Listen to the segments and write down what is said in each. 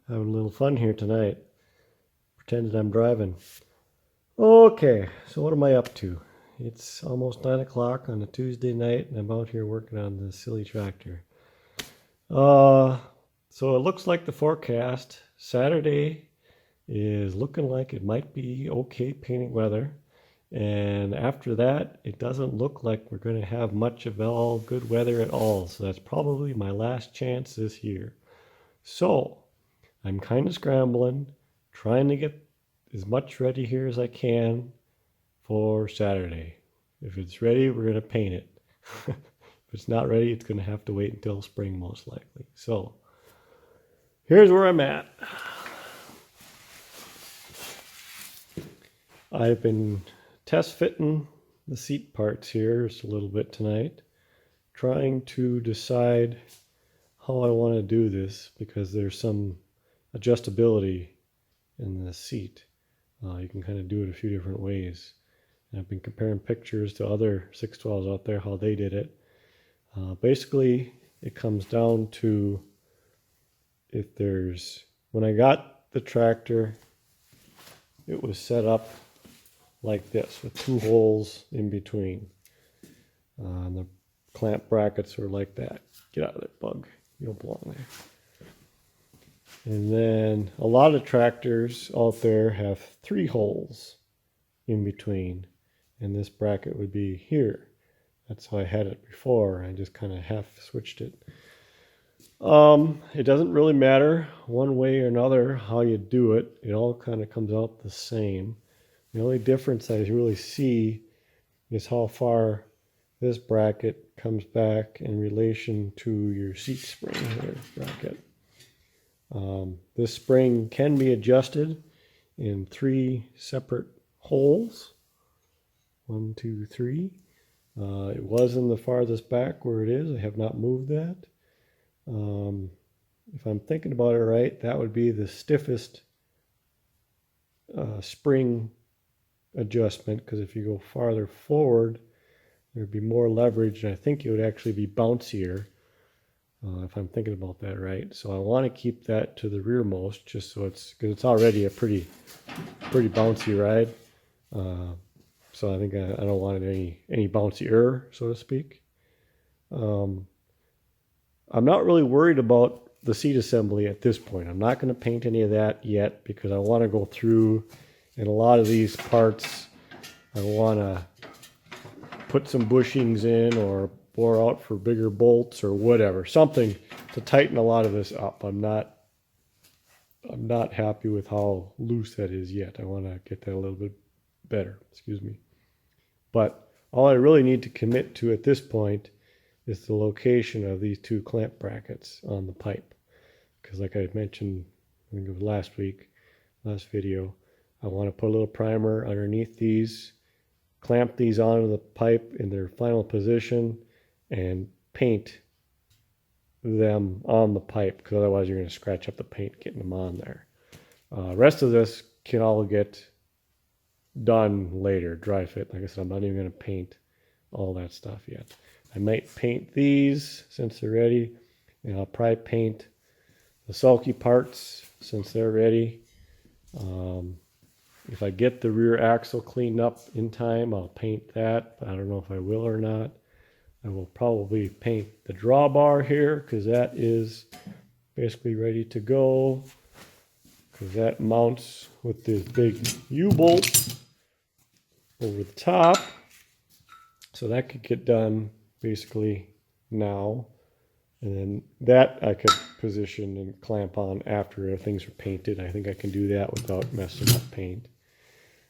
Having a little fun here tonight. Pretending I'm driving. Okay, so what am I up to? It's almost 9 o'clock on a Tuesday night, and I'm out here working on this silly tractor. So it looks like the forecast Saturday is looking like it might be okay painting weather. And after that, it doesn't look like we're going to have much of all good weather at all. So that's probably my last chance this year. So I'm kind of scrambling, trying to get as much ready here as I can for Saturday. If it's ready, we're going to paint it. If it's not ready, it's going to have to wait until spring most likely. So here's where I'm at. I've been test fitting the seat parts here just a little bit tonight, trying to decide how I want to do this because there's some adjustability in the seat. You can kind of do it a few different ways. And I've been comparing pictures to other 612s out there, how they did it. Basically, it comes down to when I got the tractor, it was set up like this with 2 holes in between. And the clamp brackets are like that. Get out of there, bug. You don't belong there. And then a lot of tractors out there have 3 holes in between. And this bracket would be here. That's how I had it before. I just kind of half switched it. It doesn't really matter one way or another how you do it. It all kind of comes out the same. The only difference I really see is how far this bracket comes back in relation to your seat spring here, bracket. This spring can be adjusted in 3 separate holes. 1, 2, 3. It was in the farthest back where it is. I have not moved that. If I'm thinking about it right, that would be the stiffest spring adjustment, because if you go farther forward, there'd be more leverage, and I think it would actually be bouncier, if I'm thinking about that right. So I want to keep that to the rearmost, just so because it's already a pretty bouncy ride. So I think I don't want it any bouncier, so to speak. I'm not really worried about the seat assembly at this point. I'm not going to paint any of that yet because I want to go through, and a lot of these parts I want to put some bushings in or bore out for bigger bolts or whatever, something to tighten a lot of this up. I'm not happy with how loose that is yet. I want to get that a little bit better, excuse me. But all I really need to commit to at this point is the location of these 2 clamp brackets on the pipe. Because like I mentioned, I think it was last video, I want to put a little primer underneath these, clamp these onto the pipe in their final position, and paint them on the pipe, because otherwise you're going to scratch up the paint getting them on there. Rest of this can all get done later, dry fit. Like I said, I'm not even going to paint all that stuff yet. I might paint these since they're ready, and I'll probably paint the sulky parts since they're ready. If I get the rear axle cleaned up in time, I'll paint that, but I don't know if I will or not. I will probably paint the drawbar here because that is basically ready to go, because that mounts with this big U-bolt over the top. So that could get done basically now. And then that I could position and clamp on after things are painted. I think I can do that without messing up paint.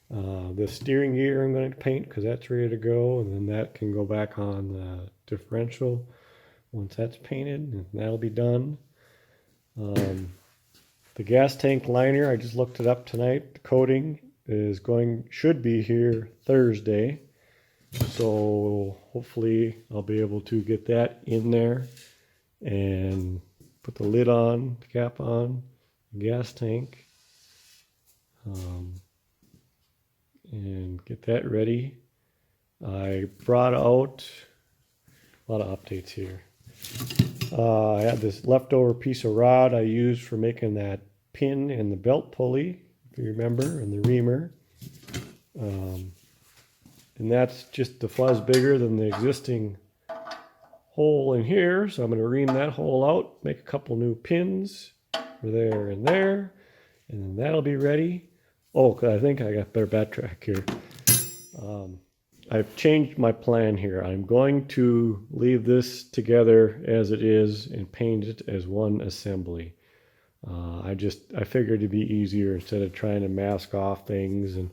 The steering gear I'm going to paint because that's ready to go. And then that can go back on the differential once that's painted, and that'll be done. The gas tank liner, I just looked it up tonight. The coating should be here Thursday. So hopefully I'll be able to get that in there and put the lid on, the cap on, the gas tank, and get that ready. I brought out a lot of updates here. I had this leftover piece of rod I used for making that pin and the belt pulley, if you remember, and the reamer. And that's just the fuzz bigger than the existing hole in here. So I'm going to ream that hole out, make a couple new pins for there and there, and then that'll be ready. Oh, I think I got better backtrack here. I've changed my plan here. I'm going to leave this together as it is and paint it as one assembly. I figured it'd be easier instead of trying to mask off things. And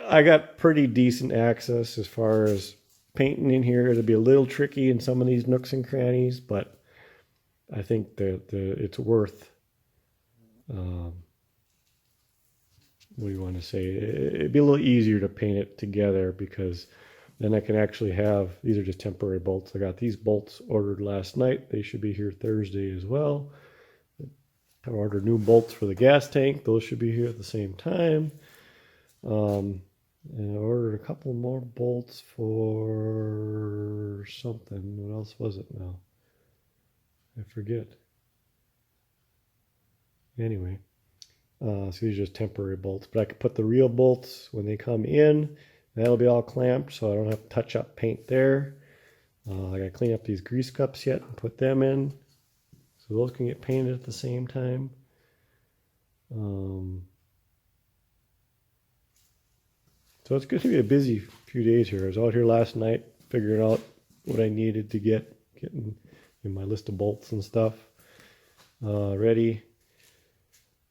I got pretty decent access as far as painting in here. It'll be a little tricky in some of these nooks and crannies, but I think that it's worth, what do you want to say? It'd be a little easier to paint it together because then I can actually have, these are just temporary bolts. I got these bolts ordered last night. They should be here Thursday as well. I ordered new bolts for the gas tank. Those should be here at the same time. And I ordered a couple more bolts for something. What else was it now? I forget. Anyway, so these are just temporary bolts, but I can put the real bolts when they come in. That'll be all clamped, so I don't have to touch up paint there. I gotta clean up these grease cups yet and put them in, so those can get painted at the same time. So it's going to be a busy few days here. I was out here last night figuring out what I needed to getting in my list of bolts and stuff ready.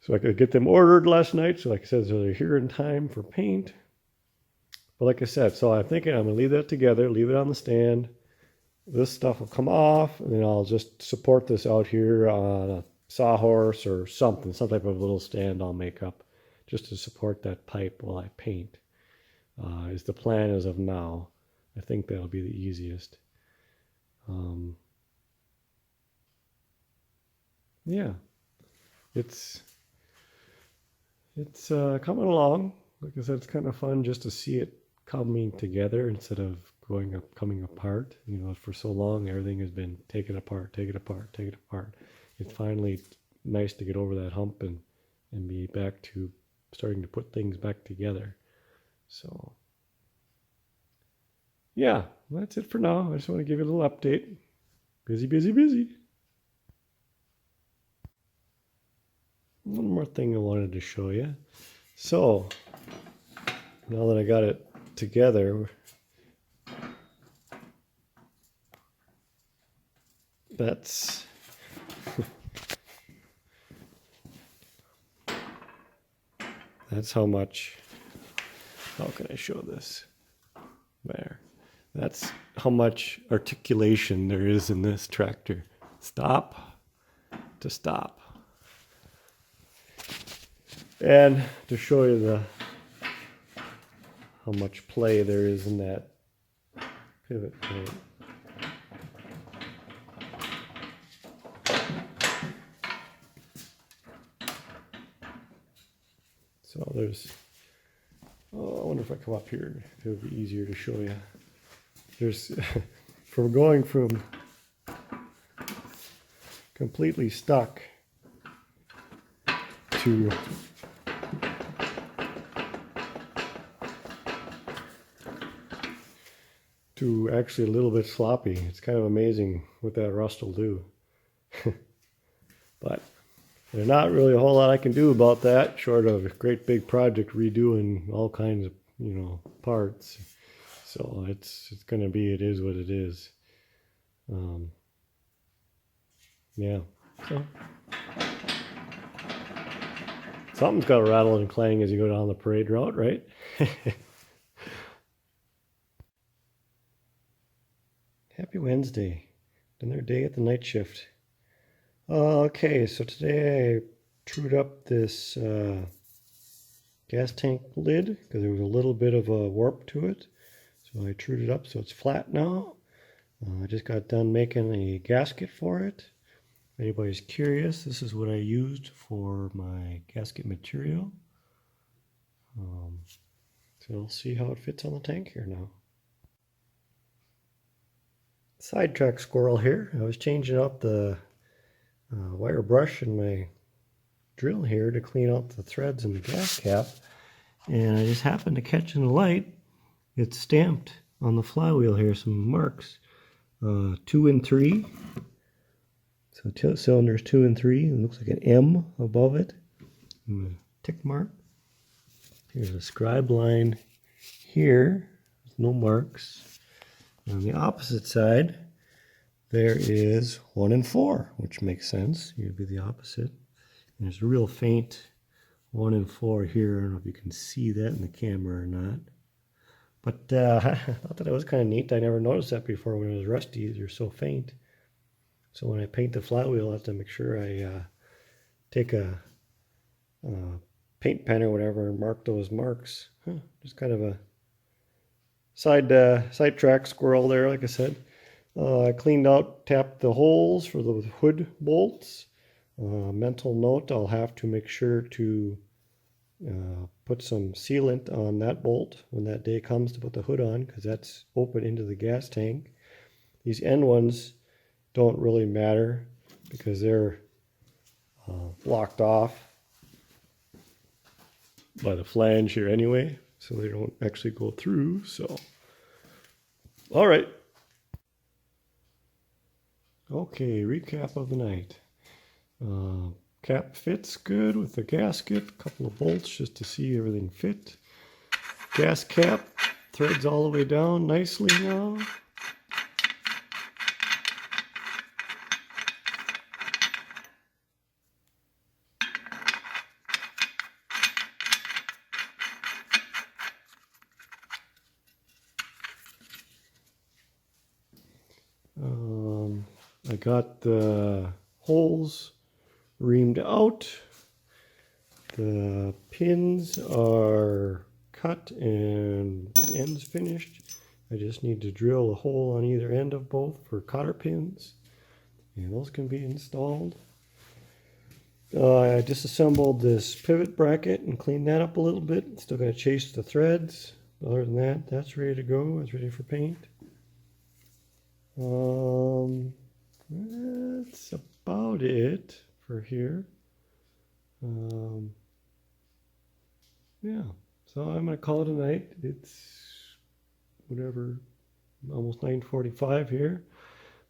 So I could get them ordered last night. So like I said, so they're here in time for paint. But like I said, so I'm thinking I'm going to leave that together, leave it on the stand. This stuff will come off, and then I'll just support this out here on a sawhorse or something, some type of little stand I'll make up just to support that pipe while I paint. Is the plan as of now. I think that'll be the easiest. Yeah, it's coming along. Like I said, it's kind of fun just to see it coming together instead of coming apart. You know, for so long everything has been taken apart. It's finally nice to get over that hump and be back to starting to put things back together. So, yeah, that's it for now. I just want to give you a little update. Busy, busy, busy. One more thing I wanted to show you. So, now that I got it together, that's that's how much. How can I show this? There. That's how much articulation there is in this tractor. Stop to stop. And to show you how much play there is in that pivot point. So there's, I wonder if I come up here, if it would be easier to show you. There's, from going from completely stuck to actually a little bit sloppy. It's kind of amazing what that rust will do. But there's not really a whole lot I can do about that, short of a great big project redoing all kinds of, parts. So it's going to be, it is what it is. Yeah. So something's got to rattle and clang as you go down the parade route, right? Happy Wednesday. Another day at the night shift. Okay, so today I trued up this gas tank lid because there was a little bit of a warp to it. So I trued it up so it's flat now. I just got done making a gasket for it. If anybody's curious, this is what I used for my gasket material. So we'll see how it fits on the tank here now. Sidetrack squirrel here. I was changing out the wire brush in my drill here to clean out the threads in the gas cap, and I just happened to catch in the light, it's stamped on the flywheel here some marks, 2 and 3. So cylinders 2 and 3. It looks like an M above it, and a tick mark. Here's a scribe line here, no marks. On the opposite side, there is 1 and 4, which makes sense. You'd be the opposite. And there's a real faint 1 and 4 here. I don't know if you can see that in the camera or not. But I thought that was kind of neat. I never noticed that before when it was rusty. They're so faint. So when I paint the flywheel, I have to make sure I take a paint pen or whatever and mark those marks. Just kind of a sidetrack squirrel there, like I said. I cleaned out, tapped the holes for the hood bolts. Mental note, I'll have to make sure to put some sealant on that bolt when that day comes to put the hood on, because that's open into the gas tank. These end ones don't really matter because they're locked off by the flange here anyway, so they don't actually go through. So, all right. Okay, recap of the night. Cap fits good with the gasket, a couple of bolts just to see everything fit. Gas cap threads all the way down nicely now. I got the holes reamed out. The pins are cut and ends finished. I just need to drill a hole on either end of both for cotter pins, and those can be installed. I disassembled this pivot bracket and cleaned that up a little bit. Still got to chase the threads. Other than that, that's ready to go. It's ready for paint. That's about it for here. Yeah, so I'm gonna call it a night. It's whatever, almost 9:45 here.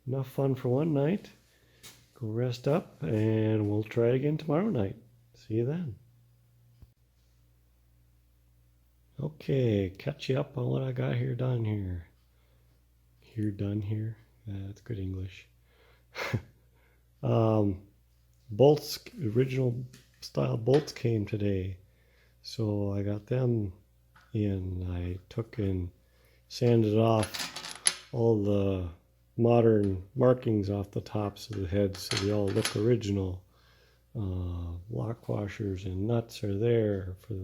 Enough fun for one night. Go rest up, and we'll try it again tomorrow night. See you then. Okay, catch you up on what I got here done here. Done here. That's good English. Bolts, original style bolts came today, so I got them in. I took and sanded off all the modern markings off the tops of the heads so they all look original. Lock washers and nuts are there for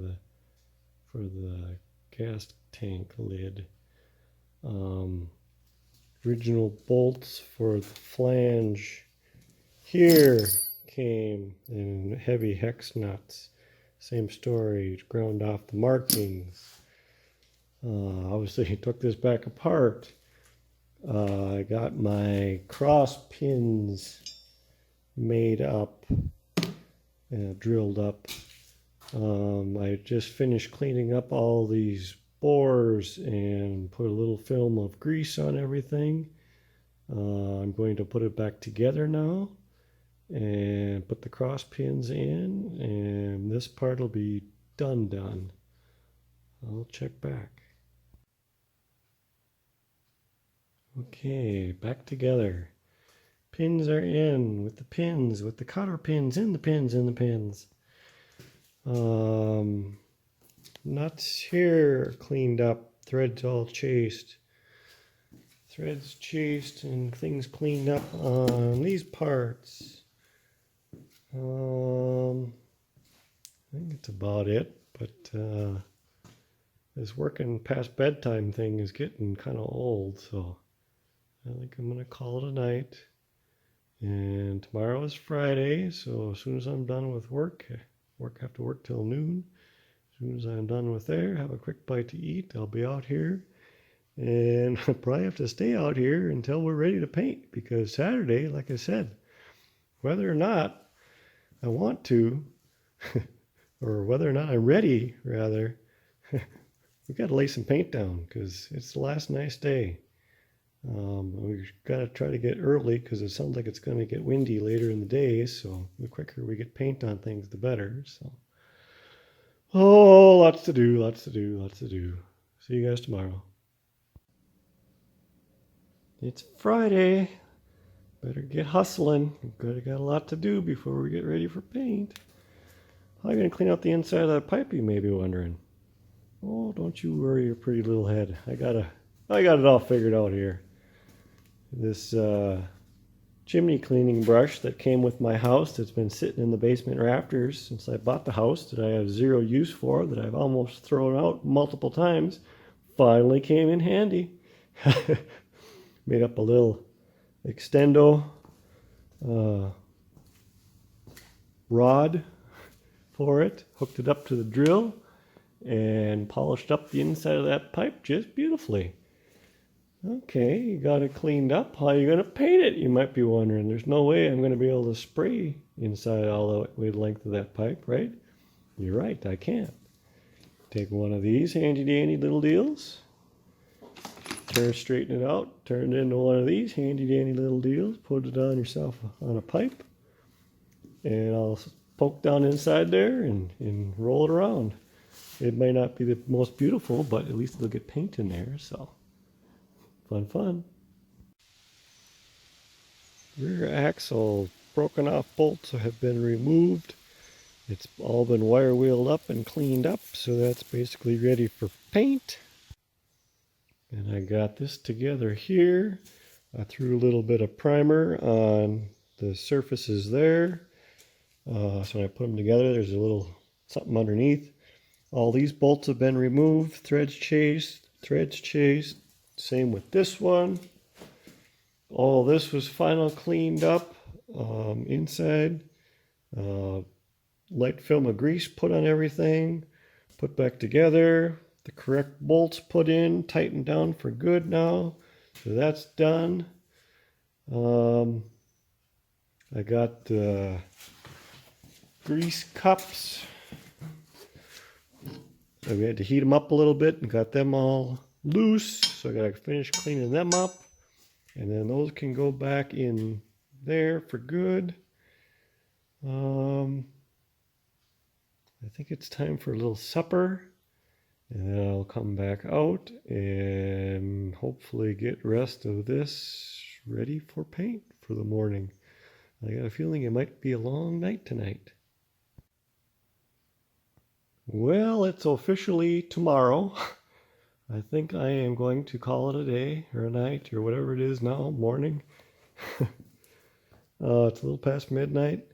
the gas tank lid. Original bolts for the flange here came in heavy hex nuts. Same story, ground off the markings. Obviously took this back apart. I got my cross pins made up and drilled up. I just finished cleaning up all these bores and put a little film of grease on everything. I'm going to put it back together now and put the cross pins in, and this part will be done. I'll check back. Okay, back together. Pins are in with the cotter pins in the pins. Nuts here cleaned up, threads all chased. Threads chased and things cleaned up on these parts. I think that's about it, but this working past bedtime thing is getting kind of old, so I think I'm going to call it a night. And tomorrow is Friday, so as soon as I'm done with work, have to work till noon. As soon as I'm done with there, have a quick bite to eat. I'll be out here And I'll probably have to stay out here until we're ready to paint, because Saturday, like I said, whether or not I want to, or whether or not I'm ready, rather, we got to lay some paint down because it's the last nice day. We've got to try to get early because it sounds like it's going to get windy later in the day. So the quicker we get paint on things, the better. So, oh, lots to do, lots to do, lots to do. See you guys tomorrow. It's Friday. Better get hustling. We've got a lot to do before we get ready for paint. How are you going to clean out the inside of that pipe, you may be wondering? Oh, don't you worry your pretty little head. I got it all figured out here. This chimney cleaning brush that came with my house that's been sitting in the basement rafters since I bought the house, that I have zero use for, that I've almost thrown out multiple times, finally came in handy. Made up a little extendo rod for it, hooked it up to the drill, and polished up the inside of that pipe just beautifully. Okay, you got it cleaned up. How are you going to paint it, you might be wondering? There's no way I'm going to be able to spray inside all the way the length of that pipe, right? You're right, I can't. Take one of these handy dandy little deals, straighten it out, turn it into one of these handy dandy little deals, put it on yourself on a pipe, and I'll poke down inside there and roll it around. It may not be the most beautiful, but at least it'll get paint in there, so fun. Rear axle broken off bolts have been removed. It's all been wire wheeled up and cleaned up, so that's basically ready for paint. And I got this together here. I threw a little bit of primer on the surfaces there. So when I put them together, there's a little something underneath. All these bolts have been removed, threads chased. Same with this one. All this was final cleaned up inside. Light film of grease put on everything, put back together. The correct bolts put in, tightened down for good now. So that's done. I got the grease cups. So we had to heat them up a little bit and got them all loose. So I got to finish cleaning them up. And then those can go back in there for good. I think it's time for a little supper. And then I'll come back out and hopefully get the rest of this ready for paint for the morning. I got a feeling it might be a long night tonight. Well, it's officially tomorrow. I think I am going to call it a day or a night or whatever it is now, morning. It's a little past midnight.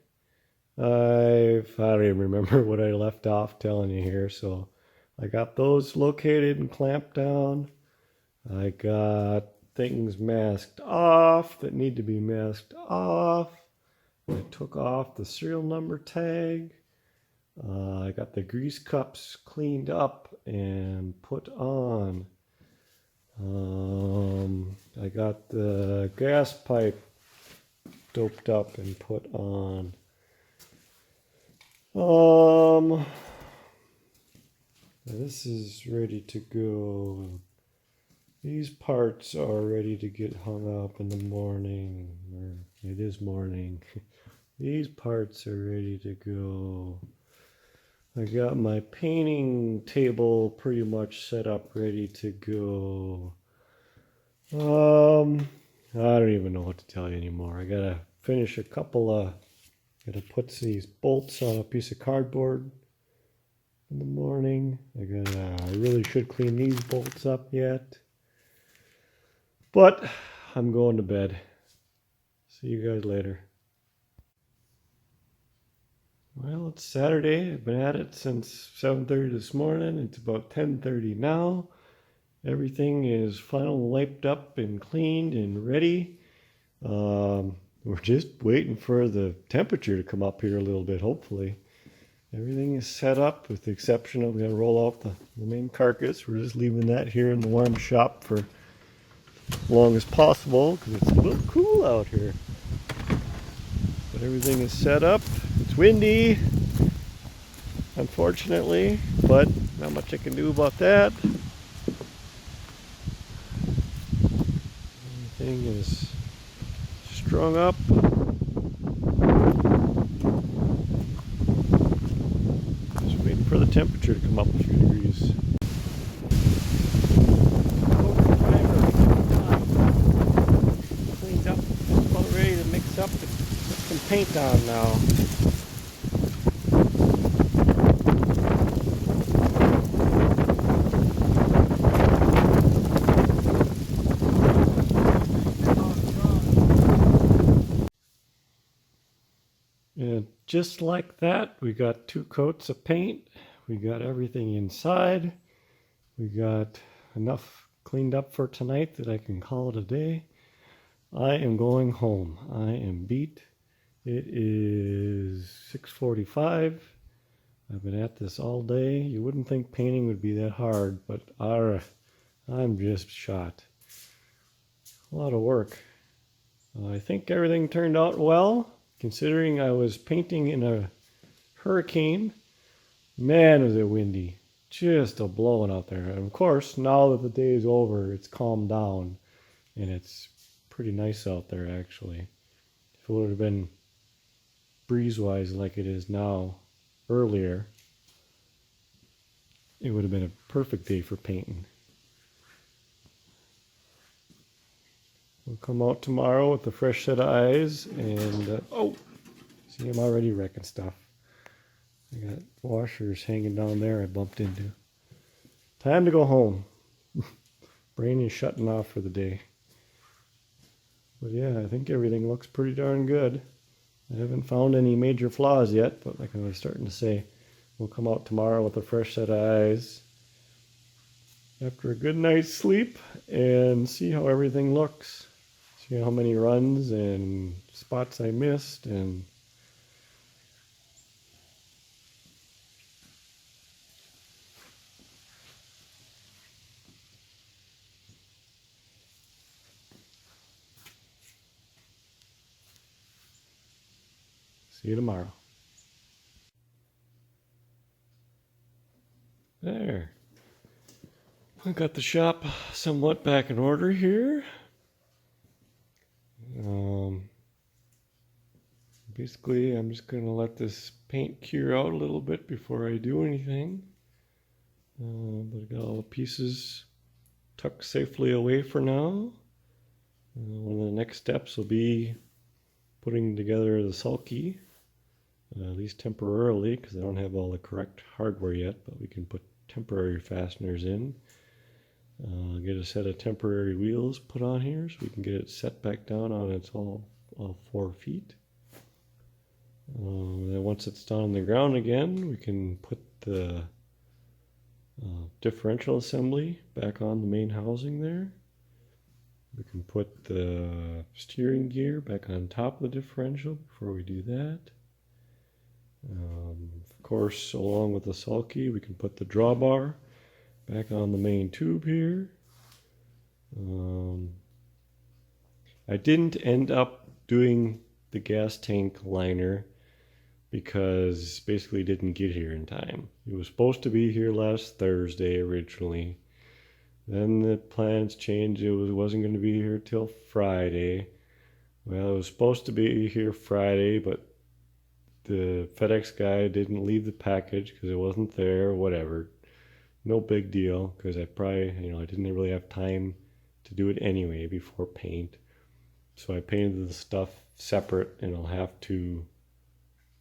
I don't even remember what I left off telling you here. So I got those located and clamped down. I got things masked off that need to be masked off. I took off the serial number tag. I got the grease cups cleaned up and put on. I got the gas pipe doped up and put on. This is ready to go. These parts are ready to get hung up in the morning. Or it is morning. These parts are ready to go. I got my painting table pretty much set up, ready to go. I don't even know what to tell you anymore. I gotta finish a couple of, gotta put these bolts on a piece of cardboard in the morning. I really should clean these bolts up yet. But I'm going to bed. See you guys later. Well, it's Saturday. I've been at it since 7:30 this morning. It's about 10:30 now. Everything is finally wiped up and cleaned and ready. We're just waiting for the temperature to come up here a little bit, hopefully. Everything is set up with the exception of, we gotta roll off the main carcass. We're just leaving that here in the warm shop for as long as possible because it's a little cool out here. But everything is set up. It's windy, unfortunately, but not much I can do about that. Everything is strung up. Just waiting for the temperature to come up a few degrees. Cleaned up, just about ready to mix up and put some paint on now. And just like that, we got 2 coats of paint. We got everything inside. We got enough cleaned up for tonight that I can call it a day. I am going home. I am beat. It is 6:45. I've been at this all day. You wouldn't think painting would be that hard, but I'm just shot. A lot of work. I think everything turned out well, considering I was painting in a hurricane. Man, was it windy. Just a blowing out there. And of course, now that the day is over, it's calmed down and it's pretty nice out there actually. If it would have been breeze-wise like it is now earlier, it would have been a perfect day for painting. We'll come out tomorrow with a fresh set of eyes and, oh, see, I'm already wrecking stuff. I got washers hanging down there I bumped into. Time to go home. Brain is shutting off for the day. But yeah, I think everything looks pretty darn good. I haven't found any major flaws yet, but like I was starting to say, we'll come out tomorrow with a fresh set of eyes after a good night's sleep and see how everything looks. See how many runs and spots I missed and see you tomorrow. There. I got the shop somewhat back in order here. Basically, I'm just going to let this paint cure out a little bit before I do anything. But I got all the pieces tucked safely away for now. One of the next steps will be putting together the sulky, at least temporarily, because I don't have all the correct hardware yet, but we can put temporary fasteners in. Get a set of temporary wheels put on here so we can get it set back down on its all 4 feet. Then once it's down on the ground again, we can put the differential assembly back on the main housing there. We can put the steering gear back on top of the differential before we do that. Of course, along with the sulky, we can put the drawbar back on the main tube here. I didn't end up doing the gas tank liner because basically it didn't get here in time. It was supposed to be here last Thursday originally. Then the plans changed. It wasn't going to be here till Friday. Well, it was supposed to be here Friday, but the FedEx guy didn't leave the package because it wasn't there, whatever. No big deal, because I didn't really have time to do it anyway before paint. So I painted the stuff separate, and I'll have to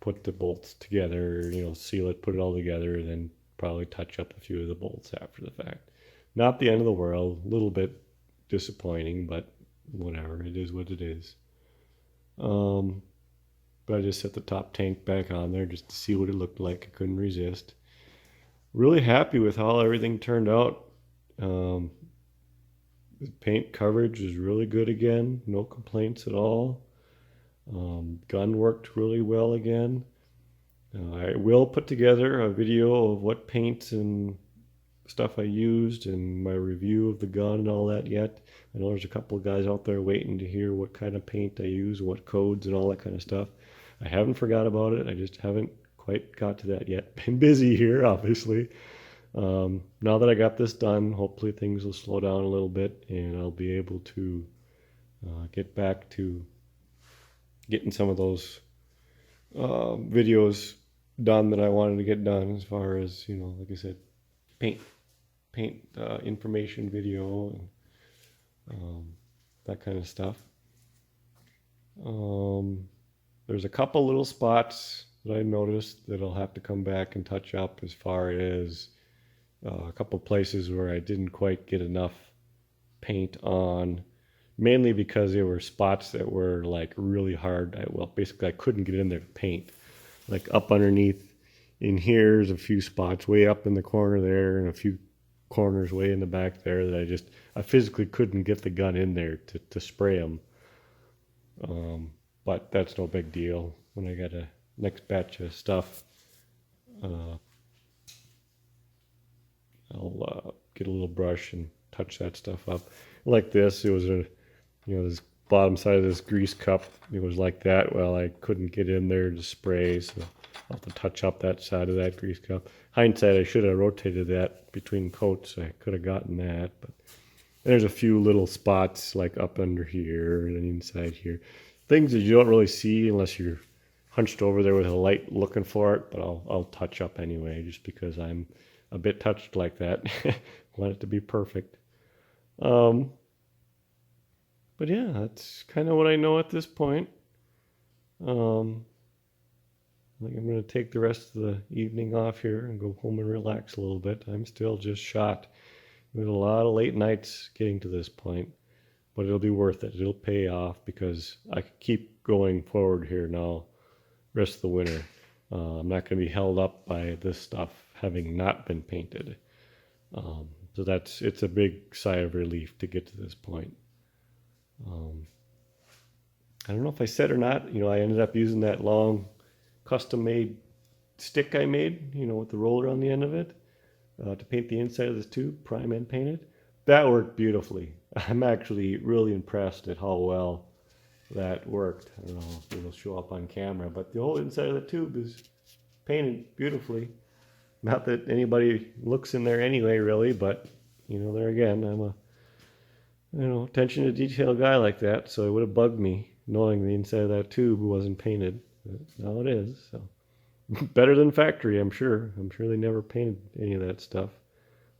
put the bolts together, seal it, put it all together, and then probably touch up a few of the bolts after the fact. Not the end of the world, a little bit disappointing, but whatever, it is what it is. But I just set the top tank back on there just to see what it looked like. I couldn't resist. Really happy with how everything turned out. The paint coverage is really good again, no complaints at all. Gun worked really well again. I will put together a video of what paints and stuff I used and my review of the gun and all that yet. I know there's a couple of guys out there waiting to hear what kind of paint I use, what codes and all that kind of stuff. I haven't forgot about it. I just haven't quite got to that yet. Been busy here, obviously. Now that I got this done, hopefully things will slow down a little bit and I'll be able to get back to getting some of those videos done that I wanted to get done, as far as, you know, like I said, paint information video and that kind of stuff. There's a couple little spots that I noticed that I'll have to come back and touch up, as far as a couple places where I didn't quite get enough paint on, mainly because there were spots that were like really hard. Basically I couldn't get in there to paint. Like up underneath in here's a few spots way up in the corner there, and a few corners way in the back there that I physically couldn't get the gun in there to spray them. But that's no big deal. When I got a next batch of stuff, I'll get a little brush and touch that stuff up. Like this, it was this bottom side of this grease cup, it was like that. Well, I couldn't get in there to spray, so I'll have to touch up that side of that grease cup. Hindsight, I should have rotated that between coats. I could have gotten that, but there's a few little spots like up under here and inside here. Things that you don't really see unless you're hunched over there with a light looking for it, but I'll touch up anyway, just because I'm a bit touched like that. Want it to be perfect. But yeah, that's kind of what I know at this point. I think I'm going to take the rest of the evening off here and go home and relax a little bit. I'm still just shot. There's a lot of late nights getting to this point, but it'll be worth it. It'll pay off because I can keep going forward here now, rest of the winter. I'm not going to be held up by this stuff having not been painted. So it's a big sigh of relief to get to this point. I don't know if I said or not, I ended up using that long custom-made stick I made, with the roller on the end of it, to paint the inside of this tube, prime and paint it. That worked beautifully. I'm actually really impressed at how well that worked. I don't know if it'll show up on camera, but the whole inside of the tube is painted beautifully. Not that anybody looks in there anyway, really, but, there again, I'm a attention to detail guy like that, so it would have bugged me knowing the inside of that tube wasn't painted. But now it is, so better than factory, I'm sure. I'm sure they never painted any of that stuff.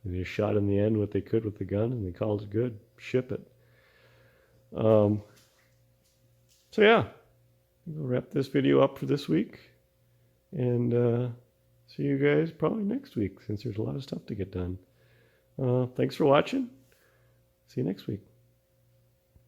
They just shot in the end what they could with the gun, and they called it good. Ship it. So yeah, we'll wrap this video up for this week, and see you guys probably next week, since there's a lot of stuff to get done. Thanks for watching. See you next week.